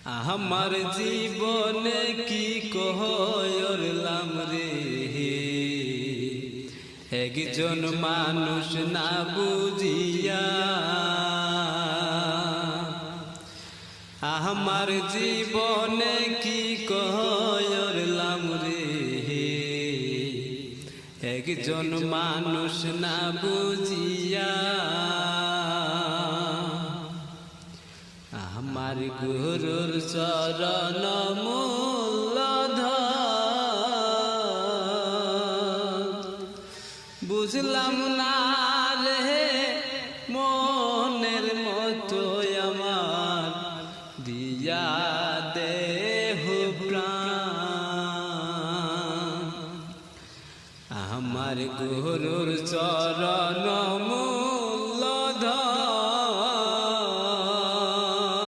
আমার জীবনে কি কহলাম রে, একজন মানুষ না বুঝিয়া। আমার জীবনে কি কহলাম রে, একজন মানুষ না বুঝিয়া। আমার গুরুর চরণ মূলধন বুঝলাম না রে, মনের মতো আমার দিয়া দেহ প্রাণ। আমার গুরুর চরণ